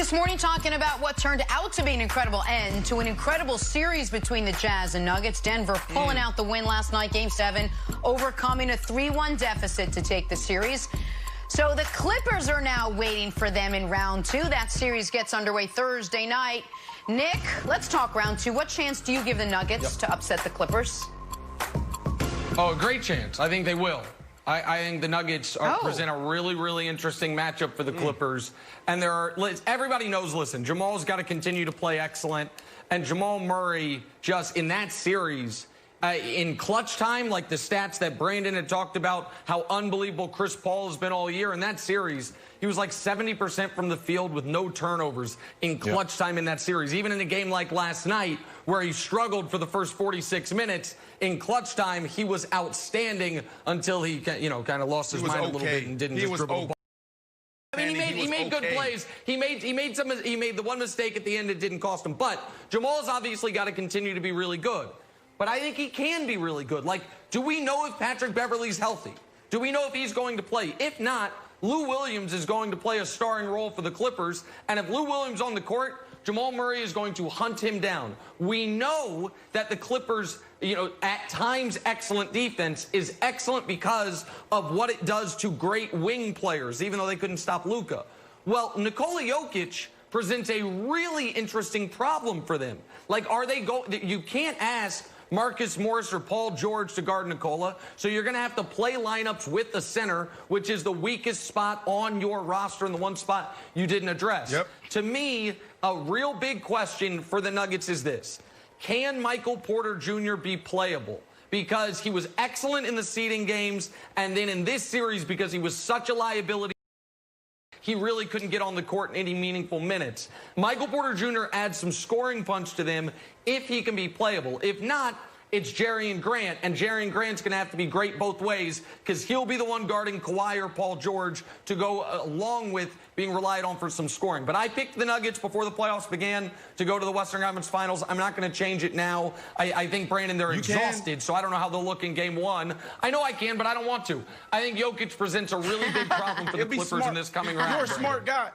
This morning talking about what turned out to be an incredible end to an incredible series between the Jazz and Nuggets. Denver pulling out the win last night, Game 7, overcoming a 3-1 deficit to take the series. So the Clippers are now waiting for them in round 2. That series gets underway Thursday night. Nick, let's talk round 2. What chance do you give the Nuggets to upset the Clippers? Oh, a great chance. I think they will. I think the Nuggets present a really, really interesting matchup for the Clippers. And everybody knows, listen, Jamal's got to continue to play excellent. And Jamal Murray, just in that series, in clutch time, like the stats that Brandon had talked about, how unbelievable Chris Paul has been all year. In that series, he was like 70% from the field with no turnovers in clutch time in that series. Even in a game like last night, where he struggled for the first 46 minutes, in clutch time, he was outstanding until he, kind of lost his mind a little bit and didn't just dribble the ball. I mean, he made good plays. He made the one mistake at the end that didn't cost him. But Jamal's obviously got to continue to be really good. But I think he can be really good. Like, do we know if Patrick Beverley's healthy? Do we know if he's going to play? If not, Lou Williams is going to play a starring role for the Clippers. And if Lou Williams on the court, Jamal Murray is going to hunt him down. We know that the Clippers, at times excellent defense is excellent because of what it does to great wing players, even though they couldn't stop Luka. Well, Nikola Jokic presents a really interesting problem for them. Like, you can't ask Marcus Morris or Paul George to guard Nikola, so you're going to have to play lineups with the center, which is the weakest spot on your roster and the one spot you didn't address. To me, a real big question for the Nuggets is this. Can Michael Porter Jr. be playable? Because he was excellent in the seeding games, and then in this series, because he was such a liability, he really couldn't get on the court in any meaningful minutes. Michael Porter Jr. adds some scoring punch to them if he can be playable. If not, it's Jerian Grant, and Jerian Grant's going to have to be great both ways because he'll be the one guarding Kawhi or Paul George to go along with being relied on for some scoring. But I picked the Nuggets before the playoffs began to go to the Western Conference Finals. I'm not going to change it now. I think, Brandon, they're exhausted, so I don't know how they'll look in Game 1. I know I can, but I don't want to. I think Jokic presents a really big problem for the Clippers in this coming round. You're a smart guy.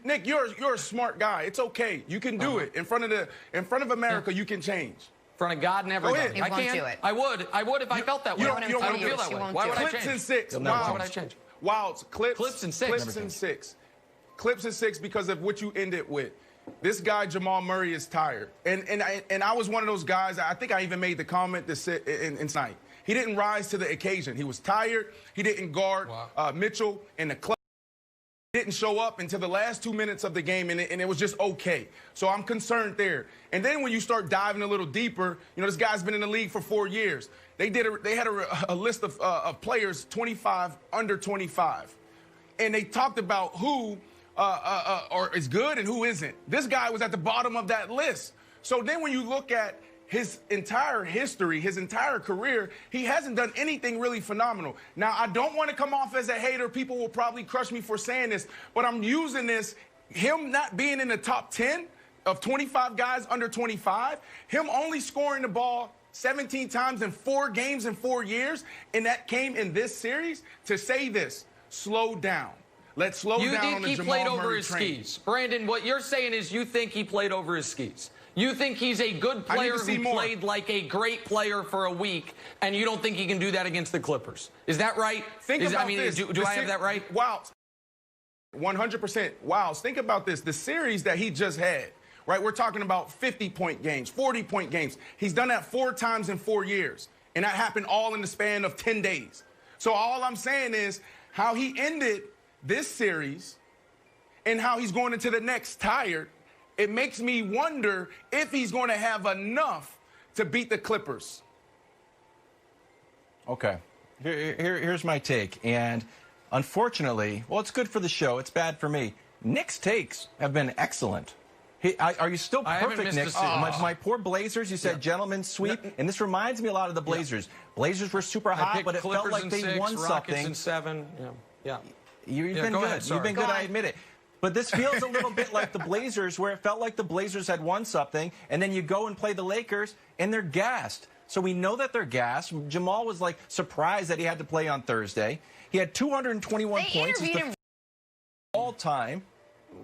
Nick, you're a smart guy. It's okay. You can do it. In front of America, you can change. In front of God and everybody. I can't do it. I would if I felt that way. I don't feel that way. Why would I change? Clips and 6. Why would I change? Wilds. Clips and 6. Clips and 6. Clips and 6 because of what you ended with. This guy, Jamal Murray, is tired. And I was one of those guys, I think I even made the comment this night. He didn't rise to the occasion. He was tired. He didn't guard Mitchell in the clutch. Didn't show up until the last 2 minutes of the game, and it was just okay. So I'm concerned there. And then when you start diving a little deeper, this guy's been in the league for 4 years. They had a list of players, 25, under 25. And they talked about who is good and who isn't. This guy was at the bottom of that list. So then when you look at his entire history, his entire career, he hasn't done anything really phenomenal. Now, I don't want to come off as a hater. People will probably crush me for saying this, but I'm using this, him not being in the top 10 of 25 guys under 25, him only scoring the ball 17 times in 4 games in 4 years, and that came in this series, to say this, slow down. Let's slow down on the Jamal Murray train. You think he played over his skis? Brandon, what you're saying is you think he played over his skis. You think he's a good player who played like a great player for a week, and you don't think he can do that against the Clippers. Is that right? Think about this. Do I have that right? Wow. 100%. Wow. Think about this. The series that he just had, right? We're talking about 50-point games, 40-point games. He's done that 4 times in 4 years, and that happened all in the span of 10 days. So all I'm saying is how he ended this series and how he's going into the next tired. It makes me wonder if he's going to have enough to beat the Clippers. Okay. Here's my take. And unfortunately, well, it's good for the show. It's bad for me. Nick's takes have been excellent. Are you still perfect, Nick? My poor Blazers, you said gentleman's sweep. And this reminds me a lot of the Blazers. Blazers were super hot, but it felt like they won something. Rockets in 7. You've been good. You've been good, I admit it. But this feels a little bit like the Blazers, where it felt like the Blazers had won something, and then you go and play the Lakers, and they're gassed. So we know that they're gassed. Jamal was, surprised that he had to play on Thursday. He had 221 points. All time.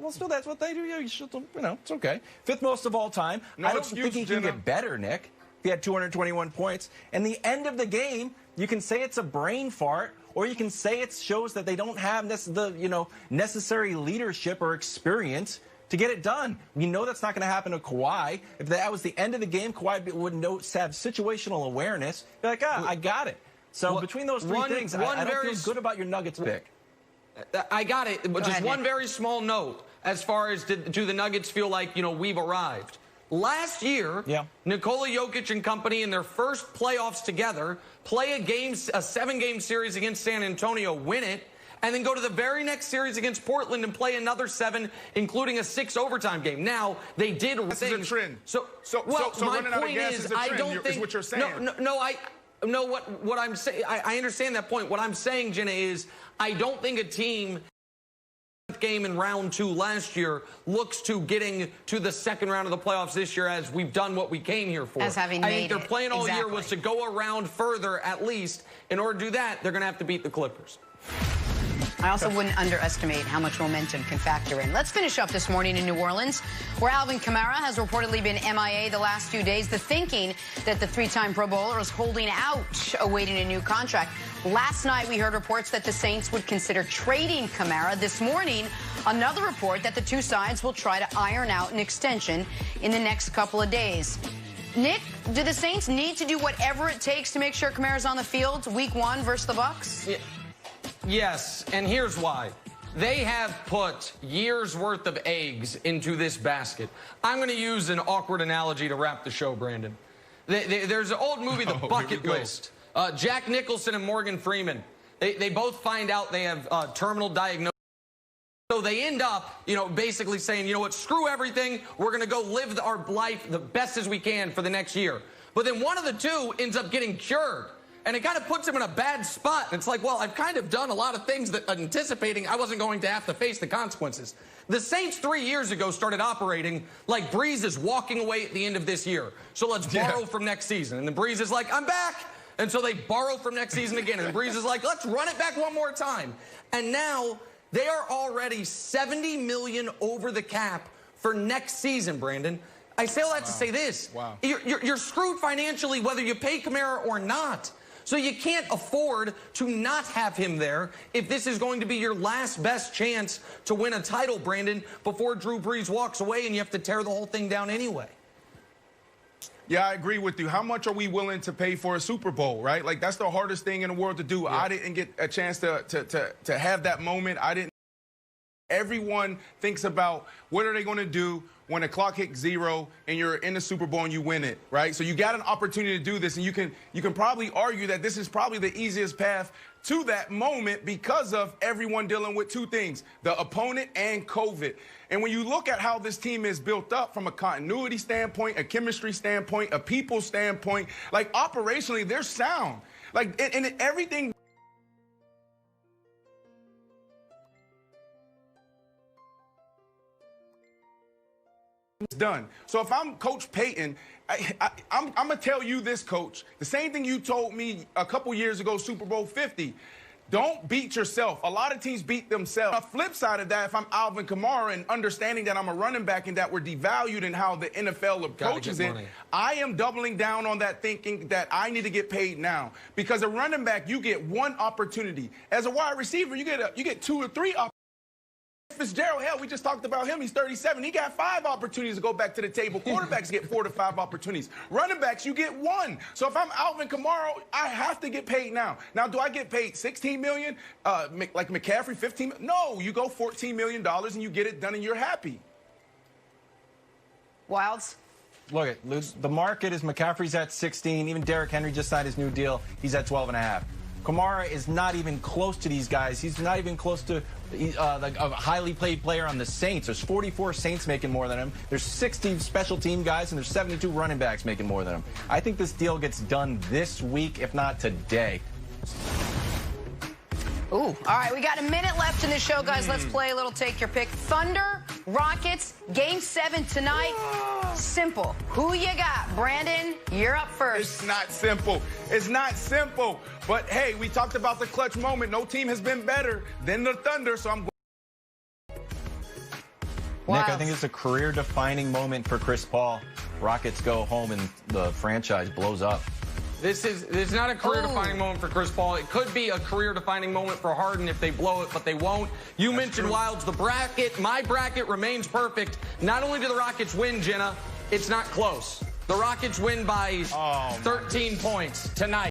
well, still, that's what they do. You should, it's okay. 5th most of all time. No I don't excuse, think he can Jenna. get better, Nick. He had 221 points. And the end of the game, you can say it's a brain fart, or you can say it shows that they don't have the necessary leadership or experience to get it done. We know that's not going to happen to Kawhi. If that was the end of the game, Kawhi would have situational awareness. Be like, I got it. So between those three things, I don't feel good about your Nuggets pick. I got it. But just one very small note as far as do the Nuggets feel like, we've arrived. Last year, Nikola Jokic and company in their first playoffs together play a 7-game series against San Antonio, win it, and then go to the very next series against Portland and play another 7, including a 6 overtime game. Now, they did This is a trend. So my point is, I don't think, is what you're saying. No, what I'm saying, I understand that point. What I'm saying, Jenna, is I don't think a team game in round 2 last year looks to getting to the second round of the playoffs this year as we've done what we came here for. As having I made think their it. plan all year Exactly. was to go around further at least. In order to do that, they're going to have to beat the Clippers. I also wouldn't underestimate how much momentum can factor in. Let's finish up this morning in New Orleans, where Alvin Kamara has reportedly been MIA the last few days. The thinking that the 3-time Pro Bowler is holding out, awaiting a new contract. Last night, we heard reports that the Saints would consider trading Kamara. This morning, another report that the two sides will try to iron out an extension in the next couple of days. Nick, do the Saints need to do whatever it takes to make sure Kamara's on the field week 1 versus the Bucs? Yeah. Yes, and here's why. They have put years' worth of eggs into this basket. I'm going to use an awkward analogy to wrap the show, Brandon. There's an old movie, The Bucket List. Jack Nicholson and Morgan Freeman. They both find out they have terminal diagnosis. So they end up, basically saying, you know what, screw everything. We're going to go live our life the best as we can for the next year. But then one of the two ends up getting cured. And it kind of puts him in a bad spot. And it's like, well, I've kind of done a lot of things that anticipating I wasn't going to have to face the consequences. The Saints 3 years ago started operating like Breeze is walking away at the end of this year. So let's borrow from next season. And the Breeze is like, I'm back. And so they borrow from next season again. And the Breeze is like, let's run it back one more time. And now they are already $70 million over the cap for next season, Brandon. I say all that to say this. Wow. You're screwed financially whether you pay Kamara or not. So you can't afford to not have him there if this is going to be your last best chance to win a title, Brandon, before Drew Brees walks away and you have to tear the whole thing down anyway. Yeah, I agree with you. How much are we willing to pay for a Super Bowl, right? Like, that's the hardest thing in the world to do. Yeah. I didn't get a chance to have that moment. Everyone thinks about what are they going to do when the clock hits 0 and you're in the Super Bowl and you win it, right? So you got an opportunity to do this, and you can probably argue that this is probably the easiest path to that moment because of everyone dealing with two things, the opponent and COVID. And when you look at how this team is built up from a continuity standpoint, a chemistry standpoint, a people standpoint, like operationally, they're sound. Like, and everything done. So if I'm Coach Payton, I'm going to tell you this, Coach. The same thing you told me a couple years ago, Super Bowl 50. Don't beat yourself. A lot of teams beat themselves. On the flip side of that, if I'm Alvin Kamara and understanding that I'm a running back and that we're devalued in how the NFL approaches it, I am doubling down on that, thinking that I need to get paid now. Because a running back, you get one opportunity. As a wide receiver, you get 2 or 3 opportunities. Fitzgerald, hell, we just talked about him. He's 37. He got 5 opportunities to go back to the table. Quarterbacks get 4 to 5 opportunities. Running backs, you get 1. So if I'm Alvin Kamara, I have to get paid now. Now, do I get paid $16 million, like McCaffrey, $15 million? No, you go $14 million and you get it done and you're happy. Wilds? Look, the market is McCaffrey's at 16. Even Derrick Henry just signed his new deal. He's at 12.5. Kamara is not even close to these guys. He's not even close to a highly paid player on the Saints. There's 44 Saints making more than him. There's 60 special team guys, and there's 72 running backs making more than him. I think this deal gets done this week, if not today. Ooh, all right, we got a minute left in the show, guys. Let's play a little Take Your Pick. Thunder, Rockets, Game 7 tonight. Simple. Who you got? Brandon, you're up first. It's not simple. It's not simple. But, hey, we talked about the clutch moment. No team has been better than the Thunder, so I'm going. Wow. Nick, I think it's a career-defining moment for Chris Paul. Rockets go home and the franchise blows up. This is not a career-defining moment for Chris Paul. It could be a career-defining moment for Harden if they blow it, but they won't. You mentioned Wilds, the bracket. My bracket remains perfect. Not only do the Rockets win, Jenna, it's not close. The Rockets win by 13 points tonight.